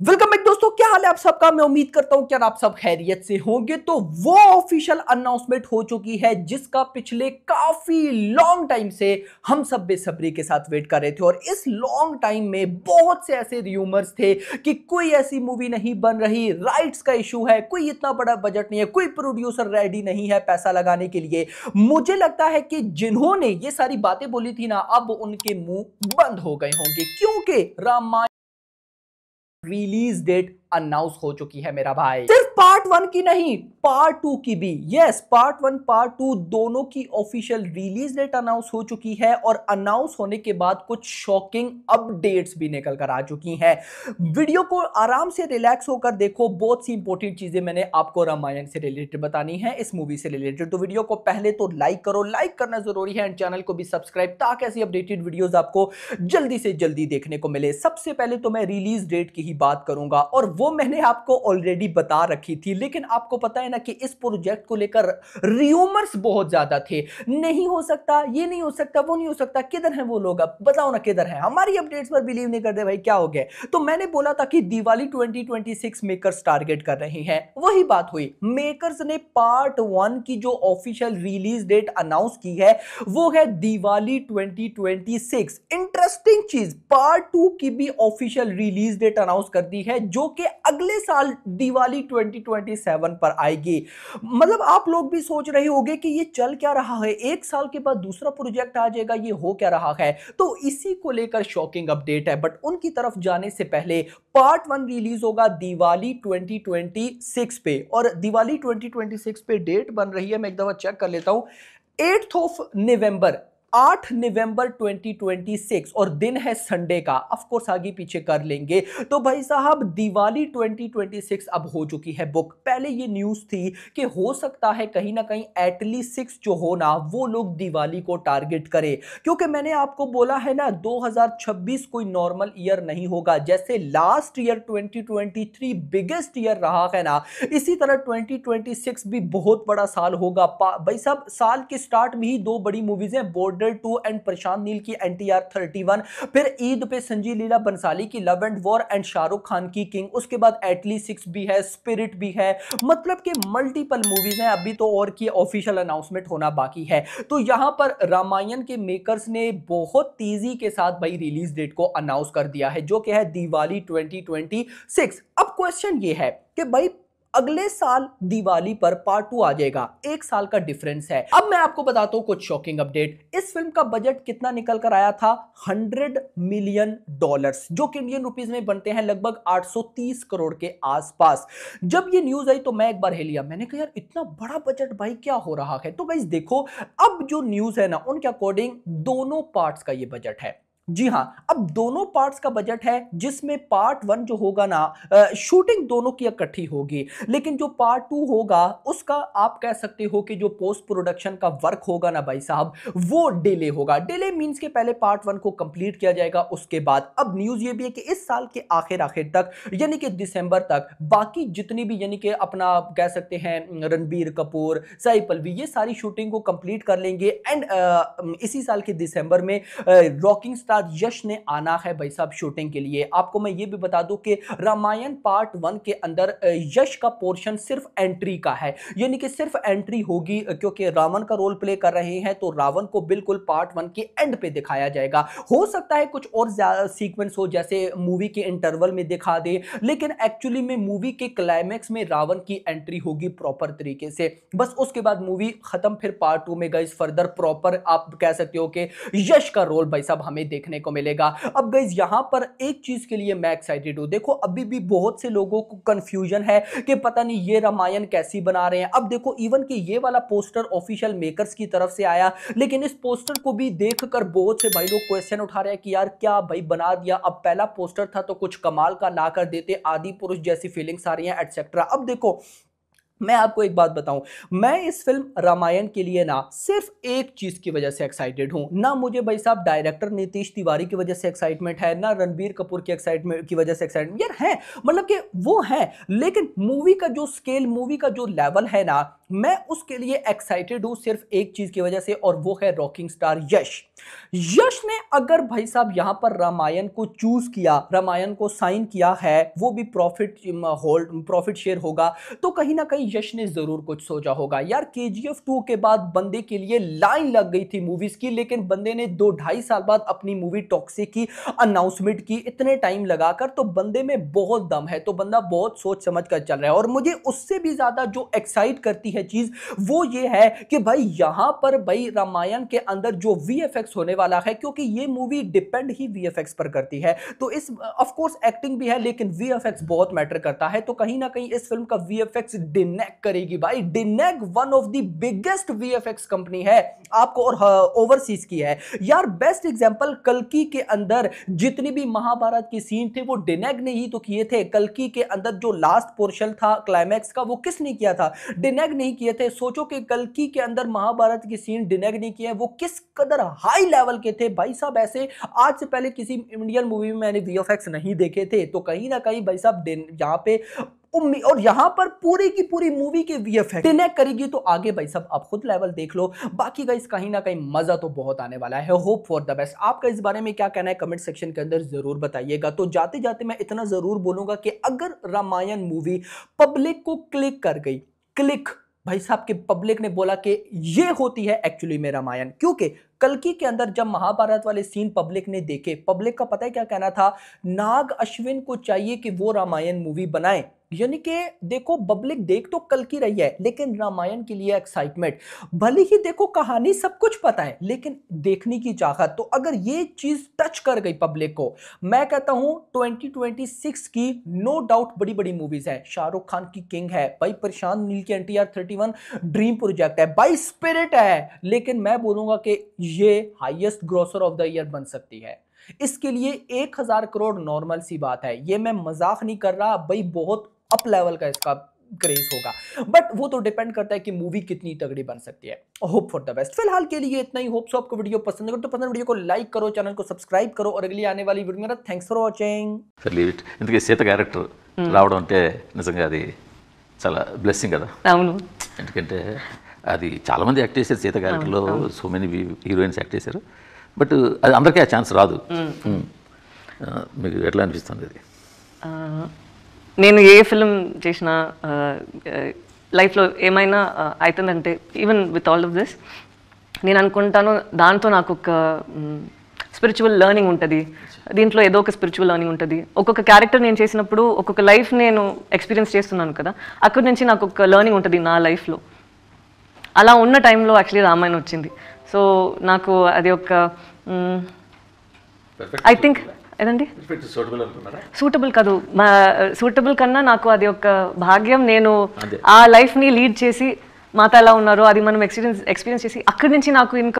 Welcome back दोस्तों, क्या हाल है आप सबका। मैं उम्मीद करता हूं कि आप सब खैरियत से होंगे। तो वो ऑफिशियल अनाउंसमेंट हो चुकी है जिसका पिछले काफी लॉन्ग टाइम से हम सब बेसब्री के साथ वेट कर रहे थे। और इस लॉन्ग टाइम में बहुत से ऐसे रूमर्स थे कि कोई ऐसी मूवी नहीं बन रही, राइट्स का इशू है, कोई इतना बड़ा बजट नहीं है, कोई प्रोड्यूसर रेडी नहीं है पैसा लगाने के लिए। मुझे लगता है कि जिन्होंने ये सारी बातें बोली थी ना, अब उनके मुंह बंद हो गए होंगे, क्योंकि रामायण रिलीज डेट अनाउंस हो चुकी है मेरा भाई। सिर्फ पार्ट 1 की नहीं, पार्ट 2 की भी। यस, पार्ट 1 पार्ट 2 दोनों की ऑफिशियल रिलीज डेट अनाउंस हो चुकी है। और अनाउंस होने के बाद कुछ शॉकिंग अपडेट्स भी निकल कर आ चुकी हैं। वीडियो को आराम से रिलैक्स होकर देखो, बहुत सी इंपॉर्टेंट चीजें मैंने आपको रामायण से रिलेटेड बतानी है, इस मूवी से रिलेटेड। तो वीडियो को पहले तो लाइक करो, लाइक करना जरूरी है, एंड चैनल को भी सब्सक्राइब, ताकि ऐसी अपडेटेड वीडियोस आपको जल्दी से जल्दी देखने को मिले। सबसे पहले तो मैं रिलीज डेट की ही बात करूंगा, और वो मैंने आपको ऑलरेडी बता रखी थी। लेकिन आपको पता है ना कि इस प्रोजेक्ट को लेकर रूमर्स बहुत ज्यादा थे। नहीं हो सकता, ये नहीं हो सकता, वो नहीं हो सकता। किधर हैं वो लोग? अब बताओ ना, किधर हैं? हमारी अपडेट्स पर बिलीव नहीं करते भाई, क्या हो गया? तो मैंने बोला था कि दिवाली 2026 मेकर्स टारगेट कर रहे हैं। वही बात हुई। मेकर्स ने पार्ट 1 की जो ऑफिशियल रिलीज डेट अनाउंस की है वो है दिवाली 2026। इंटरेस्टिंग चीज, पार्ट 2 की भी ऑफिशियल रिलीज डेट अनाउंस कर दी है, जो कि अगले साल दिवाली 2027 पर आएगी। मतलब आप लोग भी सोच रहे होंगे कि ये चल क्या रहा है, एक साल के बाद दूसरा प्रोजेक्ट आ जाएगा, ये हो क्या रहा है? तो इसी को लेकर शॉकिंग अपडेट है। बट उनकी तरफ जाने से पहले पार्ट 1 रिलीज होगा दिवाली 2026 पे। और दिवाली 2026 पे डेट बन रही है, मैं एक दफा चेक कर लेता हूं, 8 ऑफ नवंबर, 8 नवंबर 2026, और दिन है संडे का। ऑफ कोर्स आगे पीछे कर लेंगे। तो भाई साहब, दिवाली 2026 अब हो चुकी है बुक। पहले ये न्यूज थी कि हो सकता है कहीं ना कहीं एटलीस्ट 6 जो हो ना, वो लोग दिवाली को टारगेट करे। क्योंकि मैंने आपको बोला है ना, 2026 कोई नॉर्मल ईयर नहीं होगा। जैसे लास्ट ईयर 2023 बिगेस्ट ईयर रहा है ना, इसी तरह 2026 भी बहुत बड़ा साल होगा। भाई साहब, साल के स्टार्ट में ही दो बड़ी मूवीज हैं, बॉर्डर 2 एंड प्रशांत नील की NTR 31। फिर ईद पे संजीव लीला बंसाली की love and war and Shahrukh Khan की किंग। उसके बाद एटली 6 भी है, स्पिरिट भी है। मतलब कि मल्टीपल मूवीज हैं। अभी तो और की ऑफिशियल अनाउंसमेंट होना बाकी है। तो यहां पर रामायण के मेकर्स ने बहुत तेजी के साथ भाई रिलीज डेट को अनाउंस कर दिया है, जो कि है दिवाली 2026। अब क्वेश्चन ये है कि भाई अगले साल दिवाली पर पार्ट 2 आ जाएगा, एक साल का डिफरेंस है। अब मैं आपको बताता हूं कुछ शॉकिंग अपडेट। इस फिल्म का बजट कितना निकल कर आया था? $100 मिलियन, जो कि इंडियन रुपीस में बनते हैं लगभग 830 करोड़ के आसपास। जब ये न्यूज आई तो मैं एक बार हिलिया, मैंने कहा यार इतना बड़ा बजट भाई, क्या हो रहा है? तो गाइस देखो, अब जो न्यूज है ना, उनके अकॉर्डिंग दोनों पार्ट्स का ये बजट है। जी हां, अब दोनों पार्ट्स का बजट है, जिसमें पार्ट 1 जो होगा ना, शूटिंग दोनों की इकट्ठी होगी। लेकिन जो पार्ट 2 होगा, उसका आप कह सकते हो कि जो पोस्ट प्रोडक्शन का वर्क होगा ना भाई साहब, वो डिले होगा। डिले मींस के पहले पार्ट 1 को कंप्लीट किया जाएगा, उसके बाद। अब न्यूज ये भी है कि इस साल के आखिर आखिर तक, यानी कि दिसंबर तक, बाकी जितनी भी, यानी कि अपना कह सकते हैं रणबीर कपूर, साई पल्लवी, ये सारी शूटिंग को कंप्लीट कर लेंगे। एंड इसी साल के दिसंबर में रॉकिंग स्टार यश ने आना है भाई साहब शूटिंग के लिए। आपको मैं ये भी बता दूं कि रामायण पार्ट 1 के अंदर यश का पोर्शन सिर्फ एंट्री का है, यानी कि सिर्फ एंट्री होगी, क्योंकि रावण का रोल प्ले कर रहे हैं। तो रावण को बिल्कुल पार्ट 1 के एंड पे दिखाया जाएगा। हो सकता है कुछ और ज्यादा सीक्वेंस हो, जैसे मूवी के इंटरवल में दिखा दे, लेकिन एक्चुअली में मूवी के क्लाइमैक्स में रावण की एंट्री होगी प्रॉपर तरीके से। बस उसके बाद मूवी खत्म। फिर पार्ट 2 में गाइस फर्दर प्रॉपर आप कह सकते हो कि यश का रोल भाई साहब हमें देखने को मिलेगा। अब गाइस यहां पर एक चीज के लिए मैं एक्साइटेड हूं। देखो, अभी भी बहुत से लोगों को कंफ्यूजन है कि पता नहीं ये रामायण कैसी बना रहे हैं। अब देखो, इवन कि ये वाला पोस्टर ऑफिशियल मेकर्स की तरफ से आया, लेकिन इस पोस्टर को भी देखकर बहुत से भाई लोग क्वेश्चन उठा रहे हैं कि यार क्या भाई बना दिया। अब पहला पोस्टर था तो कुछ कमाल का ला कर देते, आदि पुरुष जैसी फीलिंग्स आ रही हैं एटसेट्रा। अब देखो, मैं आपको एक बात बताऊं, मैं इस फिल्म रामायण के लिए ना सिर्फ एक चीज की वजह से एक्साइटेड हूं। ना मुझे भाई साहब डायरेक्टर नीतीश तिवारी की वजह से एक्साइटमेंट है, ना रणबीर कपूर की एक्साइटमेंट की वजह से एक्साइटमेंट। यार है, मतलब कि वो है, लेकिन मूवी का जो स्केल, मूवी का जो लेवल है ना, मैं उसके लिए एक्साइटेड हूं सिर्फ एक चीज की वजह से, और वो है रॉकिंग स्टार यश। यश ने अगर भाई साहब यहां पर रामायण को चूज किया, रामायण को साइन किया है, वो भी प्रॉफिट शेयर होगा, तो कहीं ना कहीं यश ने जरूर कुछ सोचा होगा। यार KGF 2 के बाद बंदे के लिए लाइन लग गई थी मूवीज की, लेकिन बंदे ने 2-2.5 साल बाद अपनी मूवी टॉक्सिक की अनाउंसमेंट की, इतने टाइम लगाकर, तो बंदे में बहुत दम है, तो बंदा बहुत सोच समझ कर चल रहा है। और मुझे उससे भी ज्यादा जो एक्साइट करती है चीज वो ये है कि भाई यहां पर भाई रामायण के अंदर जो VFX होने वाला है, क्योंकि ये मूवी डिपेंड ही VFX पर करती है, तो इस ऑफ कोर्स एक्टिंग भी है लेकिन VFX बहुत मैटर करता है, तो कहीं ना कहीं इस फिल्म का VFX डिनेक करेगी भाई। DNEG one of the biggest VFX company है आपको, और ओवरसीज की है यार। बेस्ट एग्जांपल कल्कि के अंदर जितनी भी महाभारत की सीन थे वो डिनेक ने ही तो किए थे। कल्कि के अंदर जो लास्ट पोर्शन था क्लाइमैक्स का, वो किसने किया था? डिनेक नहीं किए थे। सोचो कि कल्कि के अंदर महाभारत की सीन डिनेक ने किए, वो किस कदर हाई लेवल के थे भाई साहब। ऐसे आज से पहले किसी इंडियन मूवी में मैंने VFX नहीं देखे थे, तो कहीं ना कहीं भाई साहब यहाँ पे और यहां पर पूरी की पूरी मूवी के VFX डिनेक करेगी, तो आगे भाई साहब आप खुद लेवल देख लो। बाकी गाइस कहीं ना कहीं मजा तो बहुत आने वाला है। Hope for the best. आपका इस बारे में क्या कहना है कमेंट सेक्शन के अंदर जरूर बताइएगा। तो जाते जाते मैं इतना जरूर बोलूंगा कि अगर रामायण मूवी पब्लिक को क्लिक कर गई, क्लिक भाई साहब के पब्लिक ने बोला कि ये होती है एक्चुअली में रामायण, क्योंकि कल्कि के अंदर जब महाभारत वाले सीन पब्लिक ने देखे, पब्लिक का पता है क्या कहना था? नाग अश्विन को चाहिए कि वो रामायण मूवी बनाए। यानी कि देखो पब्लिक देख तो कल्कि रही है, लेकिन रामायण के लिए एक्साइटमेंट, भले ही देखो कहानी सब कुछ पता है लेकिन देखने की चाहत। तो अगर ये चीज टच कर गई पब्लिक को, मैं कहता हूं 2026 की नो डाउट बड़ी बड़ी मूवीज है। शाहरुख खान की किंग है भाई, प्रशांत नील की NTR 31 ड्रीम प्रोजेक्ट है भाई, स्पिरिट है, लेकिन मैं बोलूंगा कि ये highest grocer of the year बन सकती है। इसके लिए 1000 करोड़ नॉर्मल सी बात है, ये मैं मजाक नहीं कर रहा भाई, बहुत अप लेवल का इसका क्रेज होगा। बट वो तो डिपेंड करता है कि मूवी कितनी तगड़ी बन सकती है। Hope for the best. फिलहाल के लिए इतना ही। होप सो आपको वीडियो पसंद है, तो पसंद वीडियो को लाइक करो, चैनल को सब्सक्राइब करो, और अगली आने वाली वीडियो में थैंक्स फॉर वाचिंग। ఇందుకే సీత క్యారెక్టర్ రావడం అంటే నిజంగా అది చాలా బ్లెస్సింగ్ కదా. అవును, ఎందుకంటే అది చాలామంది యాక్ట్ చేశారు సీత క్యారెక్టర్లో, సో మెనీ హీరోయిన్స్ యాక్ట్ చేశారు, బట్ అది అందరికీ ఆ ఛాన్స్ రాదు. మీకు ఎట్లా అనిపిస్తుంది అది? నేను ఏ ఫిల్మ్ చేసినా లైఫ్లో ఏమైనా అవుతుందంటే, even with all of this, నేను అనుకుంటాను దాంతో నాకు ఒక స్పిరిచువల్ లెర్నింగ్ ఉంటుంది. దీంట్లో ఏదో ఒక స్పిరిచువల్ లెర్నింగ్ ఉంటుంది. ఒక్కొక్క క్యారెక్టర్ నేను చేసినప్పుడు ఒక్కొక్క లైఫ్ నేను ఎక్స్పీరియన్స్ చేస్తున్నాను కదా, అక్కడి నుంచి నాకు ఒక లెర్నింగ్ ఉంటుంది నా లైఫ్లో. అలా ఉన్న టైంలో యాక్చువల్లీ రామాయణం వచ్చింది. సో నాకు అది ఒక ఐ థింక్ ఏదండి సూటబుల్ కాదు, సూటబుల్ కన్నా నాకు అది ఒక భాగ్యం. నేను ఆ లైఫ్ని లీడ్ చేసి మాత ఎలా ఉన్నారో అది మనం ఎక్స్పీరియన్స్ చేసి అక్కడి నుంచి నాకు ఇంకా